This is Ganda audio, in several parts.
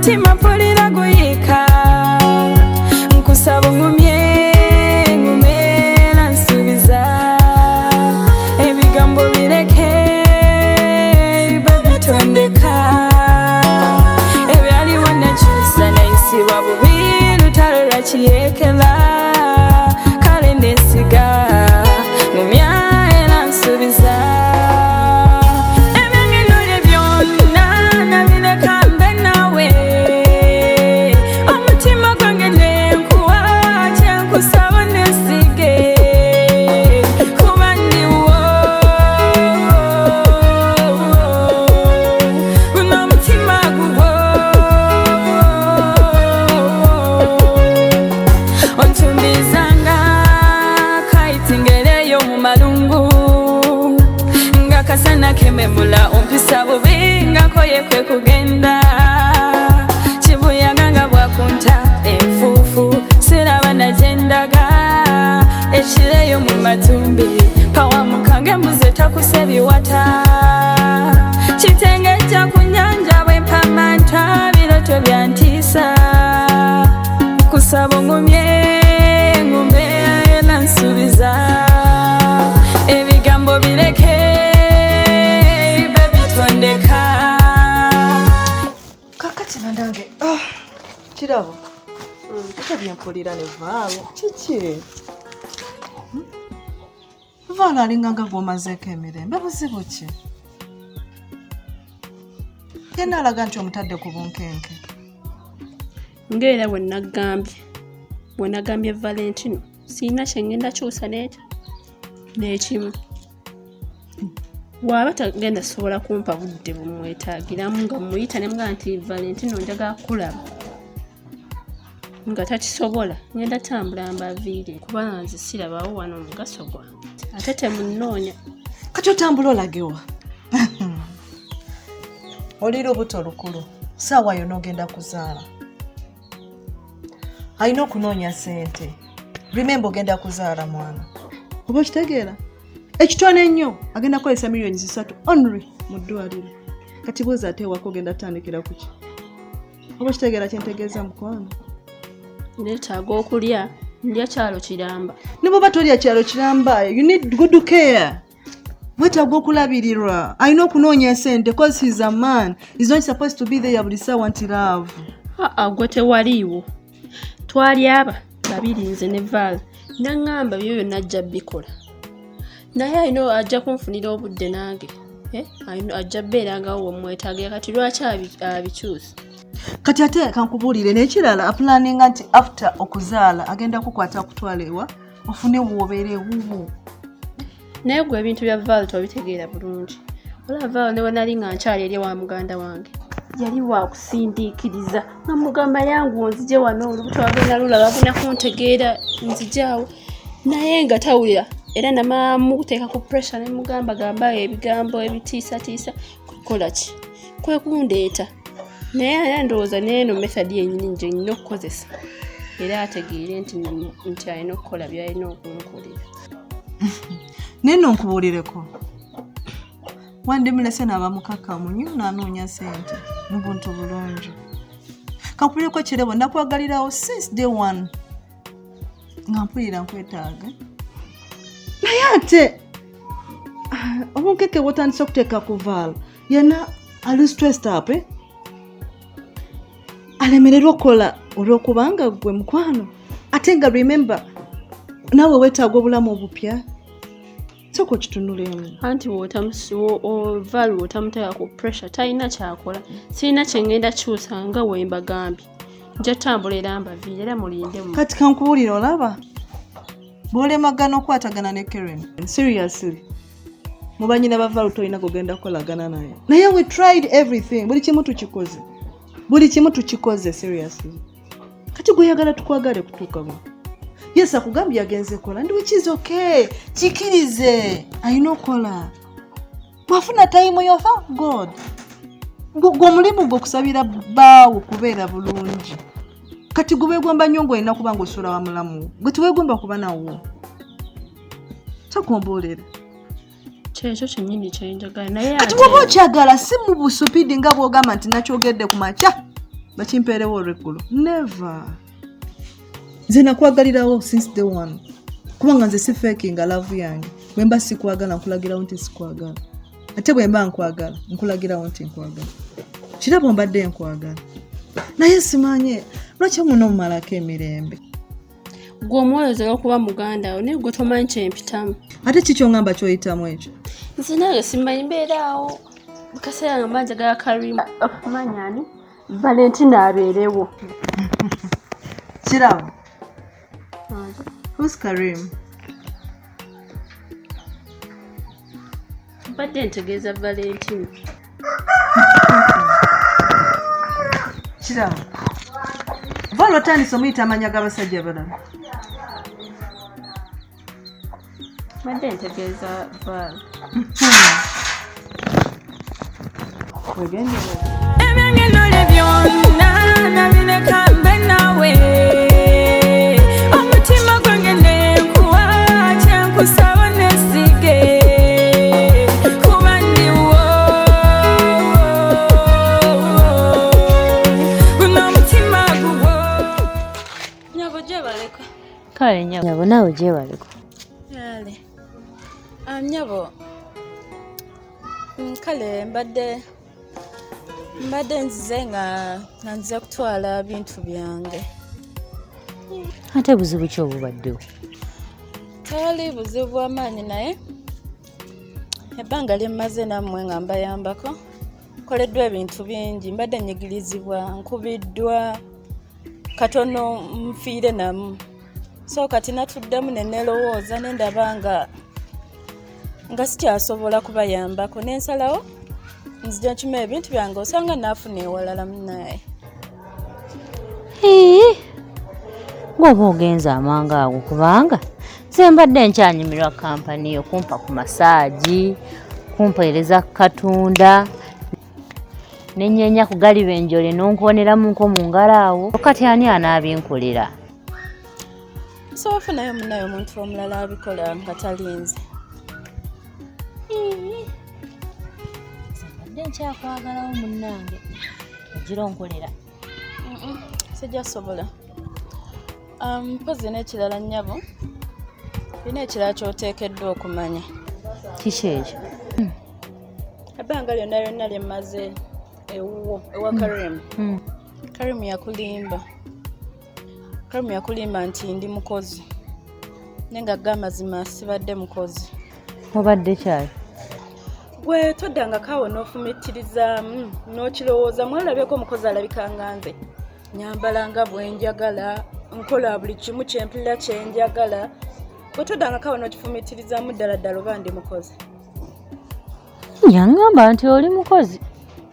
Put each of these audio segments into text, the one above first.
omutima mpulira guyika nkusaba ngumye ngumera nsubiza ebigambo bireke babitondeka ebyaliwo nekyusa nayisibwa bubi lutalo lwakiyekera kale ndesiga ngumya era nsubiza ebyenginule byonna nabireka mbe nawe omutima gwange nenkuwa kyenkusaba nesige kuba ndiwo guno omutima gugwo ontumbizanga kayitingereyo mu malungu nga kasana kememula ompisa bubi nga koye kwe kugenda kibuyaga nga bwakunta enfuufu siraba nagendaga ekireyo mu matumbi pawa mukange mbuze takuse biwata kitengejja ku nyanja bwempamanta biroto byantiisa kusaba ngumye ngumbeera nsubiza ebigambo bireke babitondeka kakati nandange Kirabo byempulira ne Vaalo kiki Vaalo alinganga gwomazeeko emirembe buzibu ki yena alaga nti omutadde ku bunkenke ngera bwe nagambye Valentino siina kyengenda kyusa n'ekimu waba tagenda sobola kumpa budde bumwetaagiramu nga muyita ne mga nti Valentino njagala kulaba nga takisobola ngenda tambula mbaviire kuba nze sirabawo wano omugaso gwange ate temunnoonya kati otambula olagewa oli lubuto lukulu saawa yonna ogenda kuzaala alina okunoonya ssente remember ogenda kuzaala mwana oba okitegeera ekitono ennyo agenda kukozesa miliyoni 3 only mu ddwaliro kati buuza ate ewaka ogenda tandikira ku ki oba okitegeera kyentegeeza mukwano neetaaga okulya ndya kyalo kiramba ne bw'oba tolya kyalo kiramba you need good care wetaaga okulabirirwa alina okunoonya ssente cause he's a man he's not supposed to be there buli ssaawa nti love gwe tewaliiwo twali aba babiri nze ne Vaalo naŋŋamba byo byonna ajja bikola naye alina ajja kunfunira obudde nange ajja beerangawo wemwetaagira kati lwaki abikyusa kati ate kankubuulire n'ekirala apulaninga nti after okuzaala agenda kukwata kutwala ewa ofune wobeere wuwo naye gwe ebintu bya Vaalo tobitegeera bulungi olaba Vaalo ne bwe nali nga nkyali eri wa muganda wange yali wakusindiikiriza nga mugamba yangu nzije wano olubuto wagenda lulaba agenda kuntegeera nzijaawo naye nga tawulira era namamuteeka ku pressure ne mugamba gamba ebigambo ebitiisatiisa kukola ki kwe kundeeta naye era ndowooza n'eno method yennyini nje nina okukozesa era ategeere nti alina okukola byalina okunkolera neno nkubuulireko wandimulese n'abamukakamu nnyo n'anoonya ssente mu buntu bulungi kampulireko Kirabo nakwagalirawo since day one nga mpulira nkwetaaga naye ate obunkeke bwotandise okuteeka ku Vaalo yena ali stressed up alemererwa okukola olw'okubanga gwe mukwano ate nga remember naawe weetaaga obulamu obupya soko kitunulemu anti Vaalo wotamuteeka ku pressure talina kyakola sirina kyengenda kyusa nga wembagambye nja tambula era mbaviire era mulindemu kati kankubuulira olaba bw'olemagana okwatagana ne Kareem seriously mubanyina ba Vaalo tolina kugenda kukolagana naye we tried everything buli kimu tukikoze seriously kati gweyagala tukwagale kutuukamu yes akugambye agenze kola ndi which is okay kikirize alina okola bwafuna time yofa God gwe mulimu gwokusabira baawo kubeera bulungi kati gubegomba nyongo ina kubanga osula wa mulamu gwe tuwegomba kuba nawo takombolera kyekyo kyennyini kyenjagala naye kati bwoba okyagala si mu busupidi nga bwogamba nti nakyogedde ku makya bakimpeerewo olw'eggulu. Never. Nze nakwagalirawo since day one. Kubanga nze si fakinga love yange. Bwe mba sikwagala nkulagirawo nti sikwagala. Ate bwe mba nkwagala nkulagirawo nti nkwagala. Kirabo mbadde nkwagala. Naye simanye lwaki muno mumalako emirembe. Gwe omwolozera okuba muganda wo naye gwe tomanyi kyempitamu. Ate kikyo ngamba kyoyitamu ekyo? Nze naawe simanyi mbeeraawo. Mu kaseera nga mba njagala Kareem okumanya ani Valentino abeerewo. Kirabo. Who's Kareem? Mbadde ntegeeza Valentino. Kirabo. Val otandise omuyita amanya g'abasajja balala. Mbadde ntegeeza Val. Ebyangenole byonna nabireka mbe nawe. Omutima gwange nenkuwa kyenkusaba nesige. Kuba ndiwo. Guno omutima guwo. Nyabo gyebaleka. Kale nyabo naawe gyebaleka. Yale. Nyabo. Kale mbadde nzize nga nzize kutwala bintu byange. Ate buzibu ki obubaddewo? Tewali buzibu bw'amaanyi naye ebbanga lye mmaze nammwe nga mbayambako nkoleddwa ebintu bingi, mbadde nyigirizibwa, nkubiddwa, katono nfiire namu. So kati natuddemu ne neerowooza ne ndaba nga sikyasobola kubayambako n'ensalawo nzija nkima ebintu byange osanga naafuna ewalala munnaye. Ng'oba ogenza amanga ago kubanga nze mbadde nkyanyumirwa kampani yo kumpa ku masaagi, kumpeereza katunda, n'ennyenya ku galibenjole n'onkooneramu nko mu ngalo awo. Kati ani anaabinkolera? So wafunayo munnaye omuntu omulala abikola nga talinze. Mbadde nkyakwagalawo munnange ogira onkolera. Sijja sobola. Mpozi n'ekirala nnyabo. Bina ekirala ky'oteekeddwa okumanya. Kiki ekyo? Ebbanga lyonna lye mmaze ewa Kareem. Kareem yakulimba. Kareem yakulimba nti ndi mukozi. Naye nga g'amazima sibadde mukozi. Obadde kyali? Gwe toddanga kaawo n'ofumittirizaamu n'okirowooza mwalabyeko omukozi alabika nga nze. Nyambala nga bwe njagala, nkola buli kimu kyempulira kye njagala. Gwe toddanga kaawo n'okifumittirizaamu ddala ddala oba ndi mukozi. Yangamba nti oli mukozi.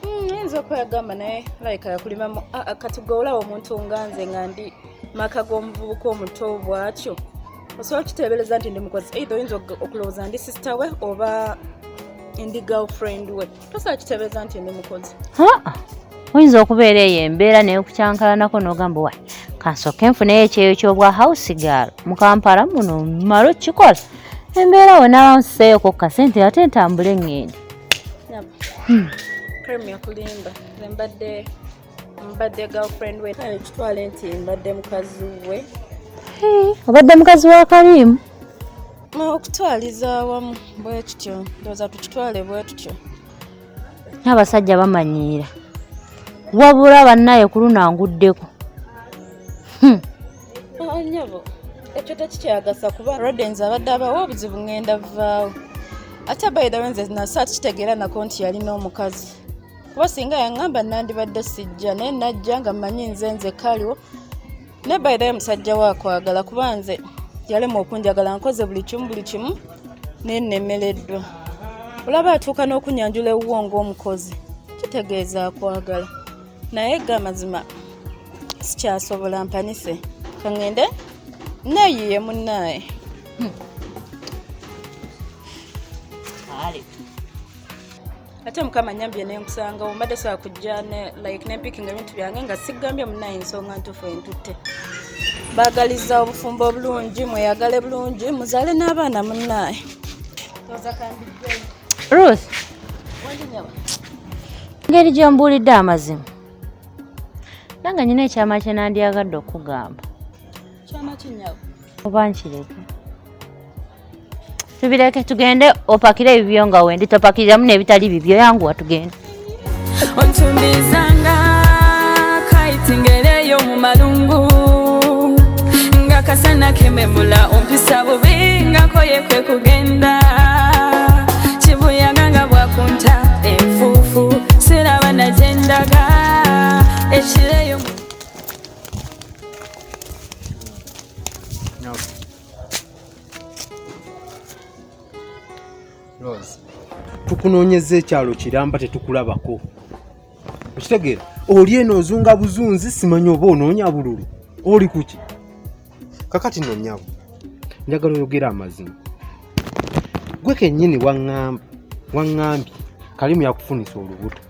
Ayinza okuba yagamba naye layika yakulimamu. Kati gwe olaba omuntu nga nze nga ndi maka g'omuvubuka omuto bw'atyo. Osobola okiteebereza nti ndi mukozi. Either oyinza okulowooza ndi sister we oba ndi girlfriend we. Tosobola kiteebereza nti ndi mukozi. Oyinza okubeera eyo embeera naye okukyankalanako n'ogamba wayi kansooke nfuneyo ekyeyo ky'obwa house girl mu Kampala muno mmala okukikola. Embeera we n'abansiseeyoko ku kasente ate ntambule ngende. Kareem yakulimba. Mbadde girlfriend we. Kale kitwale nti mbadde mukazi we. Obadde mukazi wa Kareem? Okutwaliza wamu bwe tutyo. Ndowooza tukitwale bwe tutyo. Abasajja bamanyiira. Wabula bannaye ku luno anguddeko. Nyabo, ekyo tekikyagasa kuba Rodens abadde abawa obuzibu ngenda vaawo. Ate by the way nze nasaati kitegeera nako nti yalina omukazi. Kuba singa yaŋŋamba nandibadde sijja naye najja nga mmanyi nze kaliwo. Ne by the way musajja waakwagala kuba nze yalema okunjagala nkoze buli kimu naye nnemereddwa. Olaba atuuka n'okunyanjula ewuwo ng'omukozi. Kitegeeza akwagala. Naye gamazima sikyasobola mpanise. Kangende neeyiye munnaye. Ate Mukama nyambye nenkusangawo mbadde sobola kujja nempikinga ebintu byange nga sigambye munnaye ensonga ntuufu entutte. Baagaliza obufumbo obulungi, mweyagale bulungi, muzaale n'abaana munnaye. Ruth, ngeri gy'ombuulidde amazima. Nange nyina ekyama kye nandyagadde okugamba. Kyama kinyago. Oba nkireke. Tubireke tugende opakire ebibyo nga wendi topakiriramu n'ebitali bibyo yanguwa tugende. Ontumbizanga kaitingeleyo mu malungu nga kasana kememula ompisa bubi nga koye kwe kugenda kibuyaga nga bwakunta enfuufu siraba nagendaga ekireyo Rose, tukunoonyeza ekyalo kiramba tetukulabako. Okitegeera oli eno ozunga buzunzi simanyi oba onoonya bululu oli kuki kakati nno nnyabo njagala oyogera amazima gwe kennyini waŋŋambye Kalimu yakufunisa olubuto.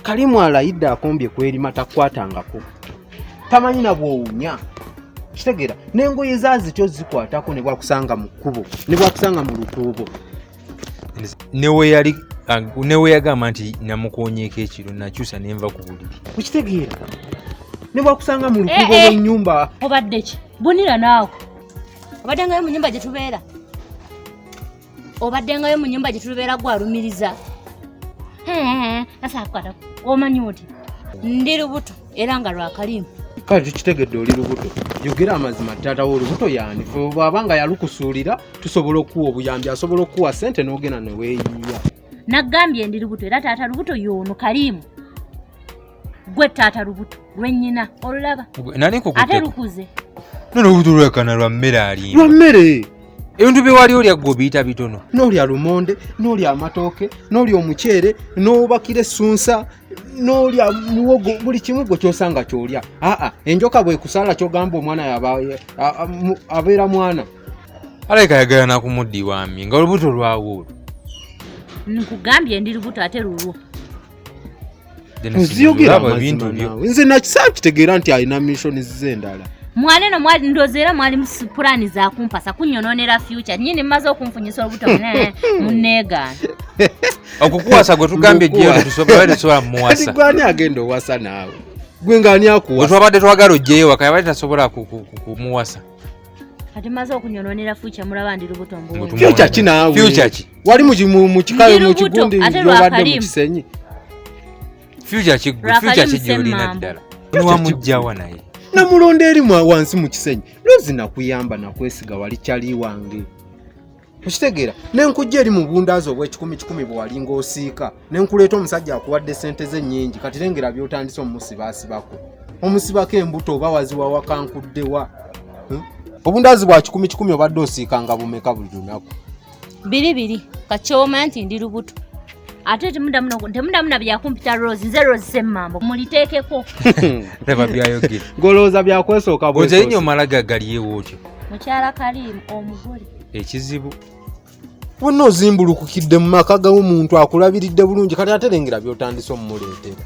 Kalimu alayidde akombye kw'erima takwatangako tamanyi na bw'owunya kitegeera n'engoye zaazityo zikwatako ne bwakusanga mu kkubo ne bwakusanga mu lutuubo newe yagamba nti namukonyeeko ekiro nakyusa nenva ku buliri. Okitegeera ne bwakusanga mu lukubo lw'ennyumba. Obadde ki bunira naawe obadde ngayo mu nnyumba gye tubeera gwalumiriza asakwata omanyi oti ndi lubuto era nga lwa Kalimu. Kale tukitegedde oli lubuto yogera amazima taata wo olubuto yani fe bw'abanga yalukusuulira tusobola okuwa obuyambi asobola okuwa ssente n'ogenda ne weeyiya. Nagambye ndi lubuto era taata lubuto y'ono Kalimu. Gwe taata lubuto lwennyina olulaba ate lukuze. N'olubuto lwekana lwa mmere alimba. Lwa mmere ebintu bye wali olya gwe biyita bitono. N'olya lumonde n'olya amatooke n'olya omuceere n'obakira essunsa n'olya muwogo buli kimu gwe kyosanga kyolya. Enjoka bw'ekusaala kyogamba omwana abeera mwana. Alayika yagala nakumuddiwaamye nga olubuto lwawo olwo. Nkugambye ndi lubuto ate lulwo. Nziyogera amazima naawe nze nakisaa kitegeera nti alina missoni z'endala. Mwale no mwali ndozeera mwali mu pulani za kumpasa kunyonoonera future nyini mmaze okunfunyisa olubuto munneegaana. Okukuwasa gwe tugambye jjeyo tetusobola muwasa. Gwani agenda owasa naawe gwe ng'ani akuwasa. Twabadde twagala ojjeyo waka yabadde tasobola kumuwasa. Kati mmaze okunyonoonera future mulaba ndi lubuto mbuwe. Future ki naawe? Future ki? Wali mu kikayo mu kigundi yobadde mu kisenyi. Future ki gy'olina ddala. Niwamugjawa naye. Namulonda eri wansi mu kisenyi Lozi nakuyamba nakwesiga wali kyali wange. Okitegeera nenkujja eri mu bundaazi obw'ekikumi bwe wali ng'osiika nenkuleeta omusajja akuwadde ssente ze nnyingi kati lengera by'otandise omusibaasibako omusibako embuto oba waziwa wakankuddewa. Obundaazi bwa 10 obadde osiika nga bumeka buli lunaku. 2 kakyoma nti ndi lubuto ate temudamuna byakumpita Rose nze Rose semmambo muliteekeko. Leba byayogera golooza byakwesooka bwesoosa oze nnyo malaga galiyewo otyo mukyala Kalimu omugole ekizibu wonna ozimbulukukidde mu maka g'omuntu akulabiridde bulungi kati ate lengera by'otandise omumuleetera.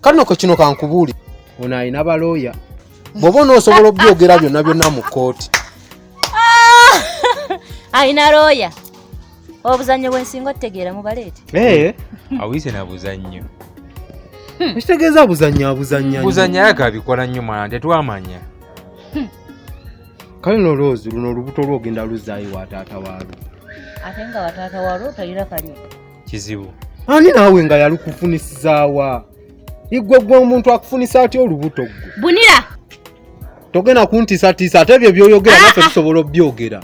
Kano ko kino kankubuuli ono alina balooya bw'oba onoosobola obyogera byonna mu kkooti. Alina looya obuzannyo bw'ensinga otegeera mubaleete. Ayise nabuzannyo. Ekitegeeza buzannya yaka abikola nnyo mwana tetwamanya. Kale no Rose luno olubuto lwogenda luzaayi wa taata waalwo. Ate nga wa taata waalwo talina Kalimu. Kizibu. Ani naawe nga yalukufunisizaawa? Igwe omuntu akufunisa atya olubuto gwe? Bunira! Togenda kuntiisatiisa ate ebyo by'oyogera naffe tusobola obyogera.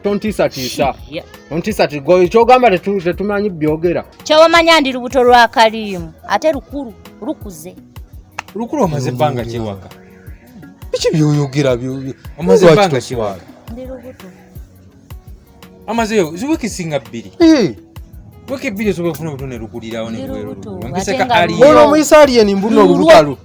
Tontiisatiisa. Ontiisa tigoyo kyogamba tetumanyi byogera. Kyowamanya ndi lubuto lwa Kalimu ate lukulu lukuze. Lukulu omaze ebbanga kiwaka. Biki by'oyogera byo? Omaze ebbanga kiwaka. Ndi lubuto. Amazeyo ziwiki singa 2. Wiki 2 osobola okufuna obutone lukulirawo ne bweru. Mbiseka ali. Ono omuyisa aliyeni mbuno olubuto.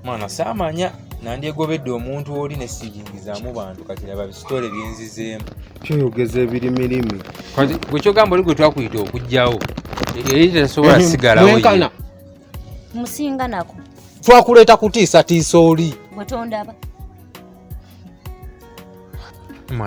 Mwana saamanya nandyegobedde omuntu oli ne siyingizaamu bantu kati laba bisitole byenzizeemu. Kyoyogeza ebirimirimi. Kati gwe kyogamba oli gwe twakuyita okugjawo eri tesobola sigalawo mwenkana musinga nako twakuleeta kutiisatiisa oli bwe tondaba.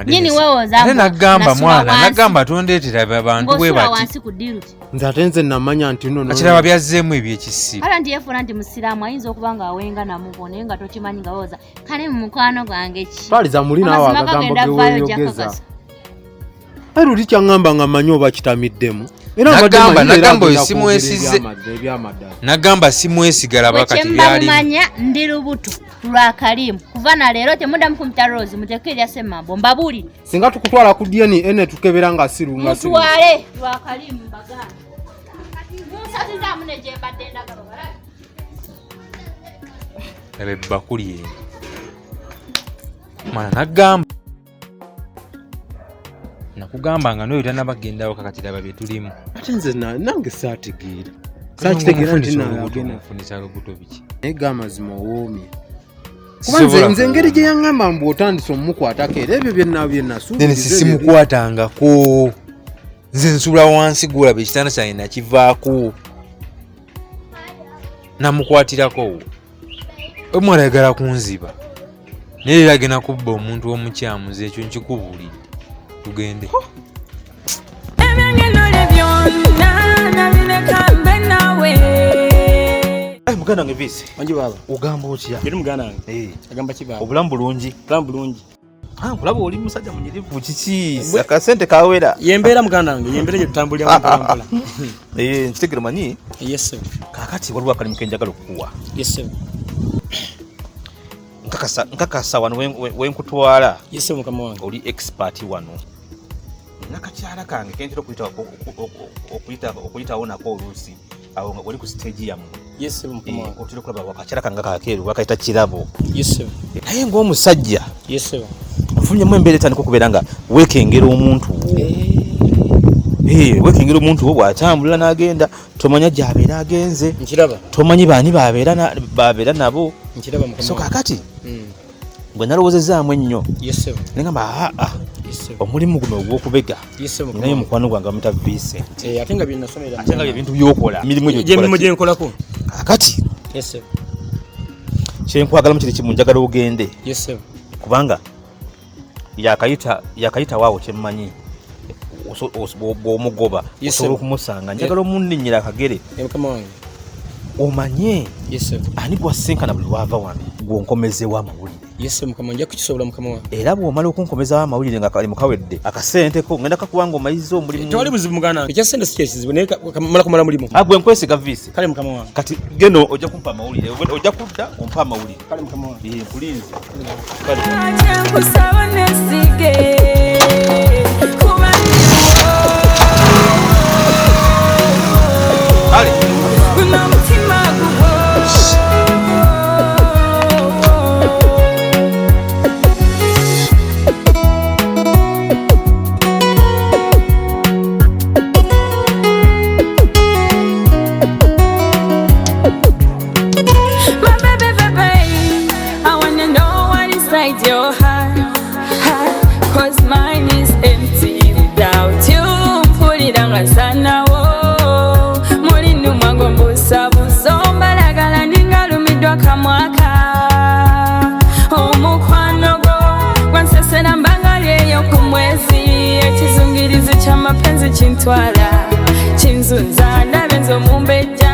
Nyini wewe zambo. Nagamba mwana, nagamba tondeetera abantu bwe bati. Wansi ku diruti. Nze ate nze namanya nti nno. Akiraba byazzeemu ebyekisibo. Kala ndiye funa nti musiraamu ayinza okuba nga awenga namubone nga tokimanyi nga woza. Kale mu mukwano gwange ki. Twaliza muli naawe akagambo ge weeyogeza. Eruli kyangamba nga manyi oba kitamiddemu. Nagamba simwesize. Nagamba simwesigala bakati byali. Manya ndi lubuto lwa Kareem. Kuva na leero temuda mukumita Rose mutekerya semambo mbabuli. Singa tukutwala ku DNA ene tukebera nga sirunga siru. Mutwale lwa Kareem bagana. Musaziza muneje badenda galobala. Ebe bakuli ye. Mana nagamba nakugamba nga noyo tannabagenda kakati laba bye tulimu. Ate nze nange saategeera. Saakitegeera nti nfunisa lubuto biki. Naye gamazima owoomye. Kuba nze engeri gye yaŋŋamba mbu otandise omukwatako era ebyo byenasuubiriza. Nze simukwatangako. Nze nsula wansi gulaba ekitanda kyange nakivaako. Namukwatirako. Omwana ayagala kunziba. Naye era agenda kubba omuntu w'omukyamu nze ekyo nkikubuulira. Tugende. Muganda wange visi. Manji baba. Ugamba otya? Yali muganda wange. Agamba ki baba? Obulamu bulungi. Obulamu bulungi. Kulaba oli musajja munyirivu kiki? Akasente kawera. Yembeera muganda wange, yembeera gye tutambulira mpola. Nkitegere manyi? Yes sir. Kakati waliwo akalimu ke njagala okukuwa. Yes sir. Nkakasa wano wenkutwala. Yes sir mukama wange. Oli expert wano. Nakakyala kange kentera okuyitawo nako oluusi awo nga oli ku stage yammwe. Yes sir mukama wange. Otera okulaba wakakyala kange kakeeru bakayita Kirabo. Yes sir. Naye ng'omusajja. Yes sir. Ofunyeemu embeera etandika okubeera nga weekengera omuntu wo. Weekengera omuntu wo bw'atambulira n'agenda tomanya gy'abeera agenze. Nkiraba. Tomanyi baani babeera nabo. Nkiraba mukama wange. So kakati bwe nalowoozezaamu ennyo. Yes sir. Ne ngamba omulimu guno ogw'okubega. Yes sir. Naye mukwano gwange bamuta Vincent. Ate nga bye nasomera. Ate nga byebintu by'okola. Emirimu gye nkolako. Kakati. Yes sir. Kyenkwagalamu kiri kimu njagala ogende. Yes sir. Kubanga yakayita waawo kyemmanyi bw'omugoba osobola okumusanga njagala omunninnyira akagere mukama wange omanye yes ani gwasinkana buli lwava wano gwonkomezewo amawulire yes mukama wange kukisobola mukama wange era bw'omala okunkomezawo amawulire nga kali mukawedde akasenteko ngenda kakuwanga omayiza omulimu tewali buzibu muganda ekyasente si kyekizibu naye mala kumala mulimu gwe nkwesiga visi kale mukama wange kati geno ojja kumpa amawulire ojja kudda ompa amawulire kale mukama wange nkulinze kusaba nesige your heart, cause mine is empty without you. Put it on a sana wo Molinu mwango mbusa busomba lagala ningalumidwa kamwaka omukwano go gwansesera mbangalyeyo ku mwezi ekizungirizi ky'amapenzi kintwala kinzunza ndabenzo mumbejja